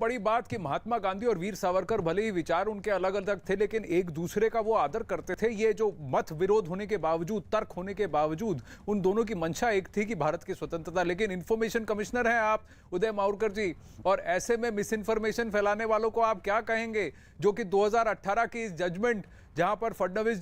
बड़ी बात कि महात्मा गांधी और वीर सावरकर भले ही विचार उनके अलग अलग थे, लेकिन एक दूसरे का वो आदर करते थे। ये जो मत विरोध होने के बावजूद, तर्क होने के बावजूद, उन दोनों की मंशा एक थी कि भारत की स्वतंत्रता। लेकिन इंफॉर्मेशन कमिश्नर हैं आप उदय मावरकर जी, और ऐसे में मिस फैलाने वालों को आप क्या कहेंगे, जो कि 2018 की जजमेंट जहां पर फडणवीस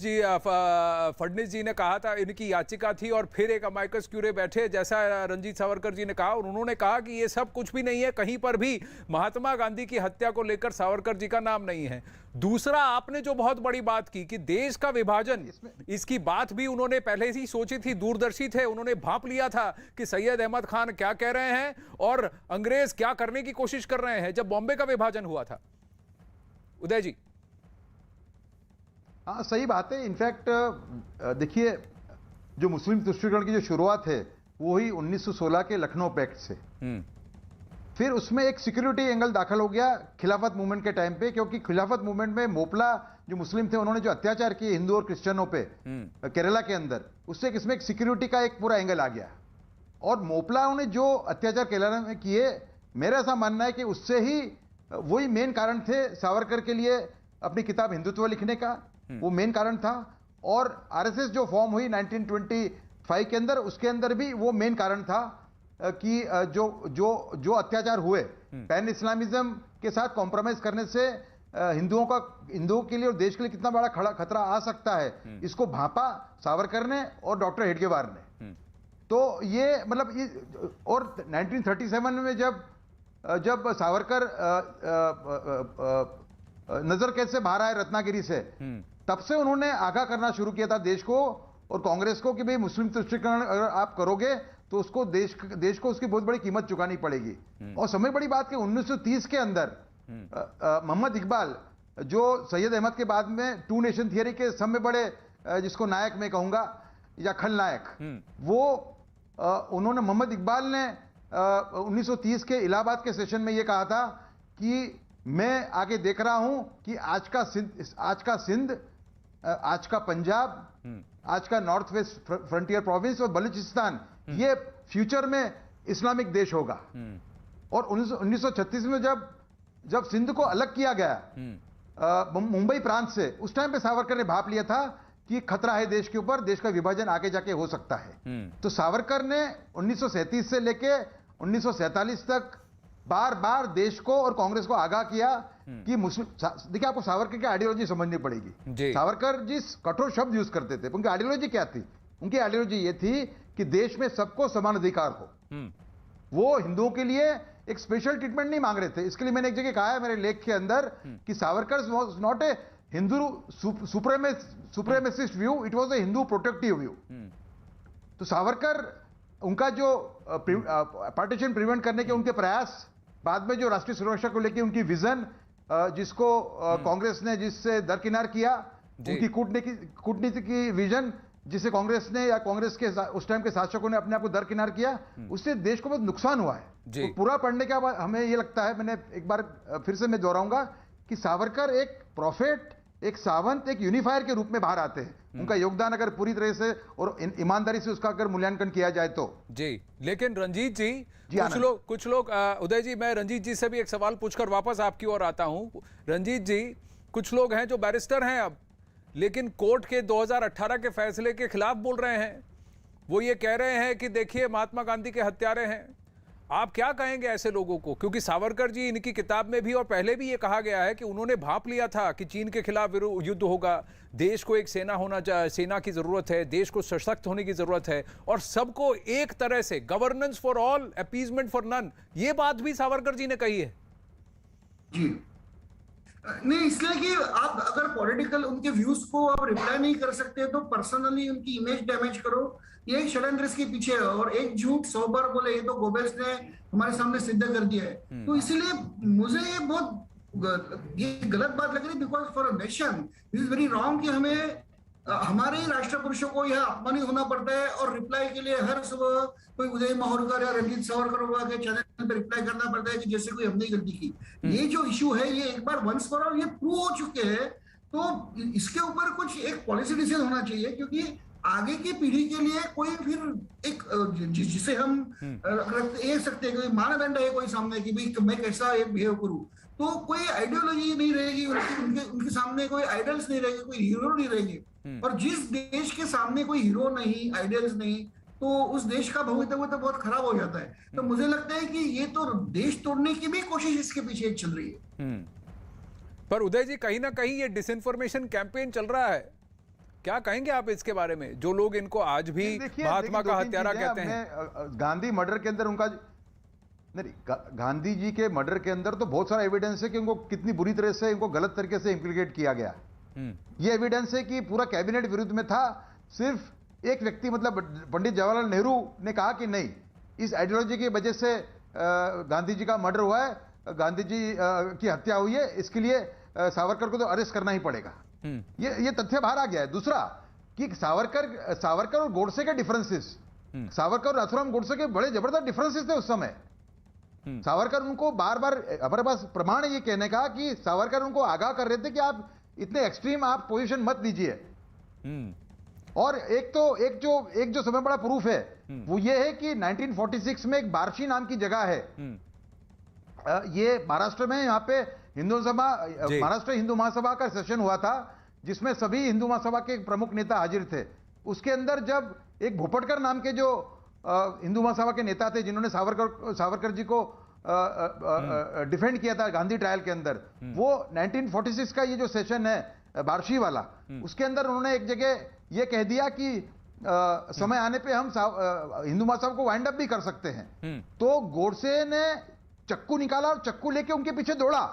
जी ने कहा था, इनकी याचिका थी, और फिर एक अमाइकस क्यूरे बैठे जैसा रंजीत सावरकर जी ने कहा, और उन्होंने कहा कि ये सब कुछ भी नहीं है, कहीं पर भी महात्मा गांधी की हत्या को लेकर सावरकर जी का नाम नहीं है। दूसरा, आपने जो बहुत बड़ी बात की कि देश का विभाजन, इसकी बात भी उन्होंने पहले ही सोची थी, दूरदर्शी थे, उन्होंने भांप लिया था कि सैयद अहमद खान क्या कह रहे हैं और अंग्रेज क्या करने की कोशिश कर रहे हैं जब बॉम्बे का विभाजन हुआ था। उदय जी। हाँ, सही बात है। इनफैक्ट देखिए, जो मुस्लिम तुष्टीकरण की जो शुरुआत है वो ही 1916 के लखनऊ पैक्ट से। फिर उसमें एक सिक्योरिटी एंगल दाखिल हो गया खिलाफत मूवमेंट के टाइम पे, क्योंकि खिलाफत मूवमेंट में मोपला जो मुस्लिम थे, उन्होंने जो अत्याचार किए हिंदू और क्रिश्चियनों पे केरला के अंदर, उससे इसमें एक सिक्योरिटी का एक पूरा एंगल आ गया। और मोपलाओं ने जो अत्याचार केरला में किए, मेरा ऐसा मानना है कि उससे ही वही मेन कारण थे सावरकर के लिए अपनी किताब हिंदुत्व लिखने का, वो मेन कारण था। और आरएसएस जो फॉर्म हुई 1925 के अंदर, उसके अंदर भी वो मेन कारण था कि जो अत्याचार हुए, पैन इस्लामिज्म के साथ कॉम्प्रोमाइज करने से हिंदुओं के लिए और देश के लिए कितना बड़ा खतरा आ सकता है, इसको भांपा सावरकर ने और डॉक्टर हेडगेवार ने। तो ये मतलब और 1937 में जब सावरकर नजर कैद से बाहर आए रत्नागिरी से, तब से उन्होंने आगाह करना शुरू किया था देश को और कांग्रेस को कि भाई मुस्लिम तुष्टीकरण अगर आप करोगे तो उसको देश को उसकी बहुत बड़ी कीमत चुकानी पड़ेगी। और सबसे बड़ी बात कि 1930 के अंदर मोहम्मद इकबाल, जो सैयद अहमद के बाद में टू नेशन थियरी के सबसे बड़े जिसको नायक मैं कहूंगा या खलनायक, वो उन्होंने मोहम्मद इकबाल ने 1930 के इलाहाबाद के सेशन में ये कहा था कि मैं आगे देख रहा हूं कि आज का सिंध, आज का पंजाब, आज का नॉर्थ वेस्ट फ्रंटियर प्रोविंस और बलूचिस्तान, ये फ्यूचर में इस्लामिक देश होगा। और 1936 में जब सिंध को अलग किया गया मुंबई प्रांत से, उस टाइम पे सावरकर ने भाप लिया था कि खतरा है देश के ऊपर, देश का विभाजन आगे जाके हो सकता है। तो सावरकर ने 1937 से लेके 1947 तक बार बार देश को और कांग्रेस को आगाह किया कि मुस्लिम, देखिए आपको सावरकर की आइडियोलॉजी समझनी पड़ेगी। सावरकर जिस कठोर शब्द यूज करते थे, उनकी आइडियोलॉजी क्या थी? उनकी आइडियोलॉजी ये थी कि देश में सबको समान अधिकार हो। वो हिंदुओं के लिए एक स्पेशल ट्रीटमेंट नहीं मांग रहे थे। इसके लिए मैंने एक जगह कहा है मेरे लेख के अंदर कि Savarkar was not a Hindu supremacist view, it was a Hindu protective view. तो सावरकर, उनका जो पार्टीशन प्रिवेंट करने के उनके प्रयास, बाद में जो राष्ट्रीय सुरक्षा को लेकर उनकी विजन, जिसको कांग्रेस ने जिससे दरकिनार किया, उनकी कूटनीति की विजन जिसे कांग्रेस ने या कांग्रेस के उस टाइम के शासकों ने अपने आप को दरकिनार किया, उससे देश को बहुत नुकसान हुआ है। तो पूरा पढ़ने के बाद हमें ये लगता है, मैंने एक बार फिर से मैं दोहराऊंगा कि सावरकर एक प्रोफेट, एक सावंत, एक यूनिफायर के रूप में बाहर आते हैं। उनका योगदान अगर पूरी तरह से और ईमानदारी से उसका अगर मूल्यांकन किया जाए तो जी। लेकिन रंजीत जी, कुछ लोग उदय जी, मैं रंजीत जी से भी एक सवाल पूछकर वापस आपकी ओर आता हूं। रंजीत जी, कुछ लोग हैं जो बैरिस्टर हैं अब, लेकिन कोर्ट के 2018 के फैसले के खिलाफ बोल रहे हैं। वो ये कह रहे हैं कि देखिए महात्मा गांधी के हत्यारे हैं। आप क्या कहेंगे ऐसे लोगों को? क्योंकि सावरकर जी, इनकी किताब में भी और पहले भी ये कहा गया है कि उन्होंने भांप लिया था कि चीन के खिलाफ युद्ध होगा, देश को एक सेना की जरूरत है, देश को सशक्त होने की जरूरत है, और सबको एक तरह से governance for all, appeasement for none, ये बात भी सावरकर जी ने कही है। जी नहीं, इसलिए कि आप अगर पॉलिटिकल उनके व्यूज को आप रिप्लाई नहीं कर सकते तो पर्सनली उनकी इमेज डैमेज करो, ये षड्यंत्र इसके पीछे है। और एक झूठ 100 बार बोले, ये तो गोबेल्स ने हमारे सामने सिद्ध कर दिया है। तो इसीलिए मुझे ये बहुत ये गलत बात लग रही है, because for a nation this is very wrong कि हमें हमारे राष्ट्र पुरुषों को यह अपमानित होना पड़ता है और रिप्लाई के लिए हर सुबह कोई उदय मावरकर या रंजीत सावरकर के चैनल पे रिप्लाई करना पड़ता है कि जैसे कोई हमने गलती की। ये जो इशू है, ये एक बार वंस फॉर ऑल ये प्रूव हो चुके हैं। तो इसके ऊपर कुछ एक पॉलिसी डिसीजन होना चाहिए, क्योंकि आगे की पीढ़ी के लिए कोई फिर एक जिसे हम ये सकते हैं कि मानदंड है कोई सामने की भाई मैं कैसा बिहेव करूं, तो कोई आइडियोलॉजी नहीं रहेगी उनके उनके सामने, कोई आइडल्स नहीं रहेंगे, कोई हीरो नहीं रहेंगे। और जिस देश के सामने कोई हीरो नहीं, आइडल्स नहीं, तो उस देश का भविष्य तो बहुत खराब हो जाता है। तो मुझे लगता है कि ये तो देश तोड़ने की भी कोशिश इसके पीछे चल रही है। पर उदय जी, कहीं ना कहीं ये डिसइंफॉर्मेशन कैंपेन चल रहा है, क्या कहेंगे आप इसके बारे में? जो लोग इनको आज भी महात्मा का हत्यारा कहते हैं। गांधी मर्डर के अंदर उनका नहीं, गांधी जी के मर्डर के अंदर तो बहुत सारा एविडेंस है कि उनको कितनी बुरी तरह से, इनको गलत तरीके से इम्प्लीकेट किया गया। ये एविडेंस है कि पूरा कैबिनेट विरुद्ध में था। सिर्फ एक व्यक्ति मतलब पंडित जवाहरलाल नेहरू ने कहा कि नहीं, इस आइडियोलॉजी की वजह से गांधी जी का मर्डर हुआ है, गांधी जी की हत्या हुई है, इसके लिए सावरकर को तो अरेस्ट करना ही पड़ेगा। ये तथ्य बाहर आ गया है। दूसरा कि सावरकर और गोडसे के डिफरेंसेस, सावरकर और नाथुराम गोडसे के बड़े जबरदस्त डिफरेंसेस थे उस समय। सावरकर उनको बार बार, हमारे पास प्रमाण है ये कहने का कि सावरकर उनको आगाह कर रहे थे कि आप इतने एक्सट्रीम आप पोजीशन मत लीजिए। और एक जो समय बड़ा प्रूफ है वो ये है कि 1946 में एक बार्शी नाम की जगह है, ये महाराष्ट्र में, यहाँ पे हिंदू सभा, महाराष्ट्र हिंदू महासभा का सेशन हुआ था जिसमें सभी हिंदू महासभा के प्रमुख नेता हाजिर थे। उसके अंदर जब एक भोपटकर नाम के जो हिंदू महासभा के नेता थे जिन्होंने सावरकर जी को डिफेंड किया था गांधी ट्रायल के अंदर, वो 1946 का ये जो सेशन है बार्शी वाला, उसके अंदर उन्होंने एक जगह ये कह दिया कि समय आने पे हम हिंदू महासभा को वाइंड अप भी कर सकते हैं। तो गोडसे ने चक्कू निकाला और चक्कू लेके उनके पीछे दौड़ा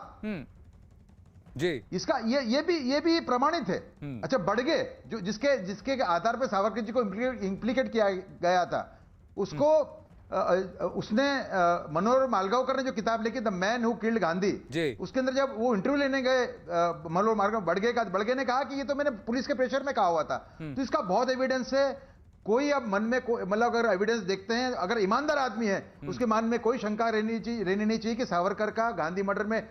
जी। इसका ये भी प्रमाणित है। अच्छा, बड़गे जो जिसके आधार पे सावरकर जी को इंप्लीकेट किया गया था, उसको उसने मनोहर मालगांवकर ने जो किताब लिखी the man who killed Gandhi, उसके अंदर जब वो इंटरव्यू लेने गए मनोहर मालगांव, बड़गे ने कहा कि ये तो मैंने पुलिस के प्रेशर में कहा हुआ था। तो इसका बहुत एविडेंस है। कोई अब मन में मतलब अगर एविडेंस देखते हैं, अगर ईमानदार आदमी है उसके मन में कोई शंका रहनी नहीं चाहिए कि सावरकर का गांधी मर्डर में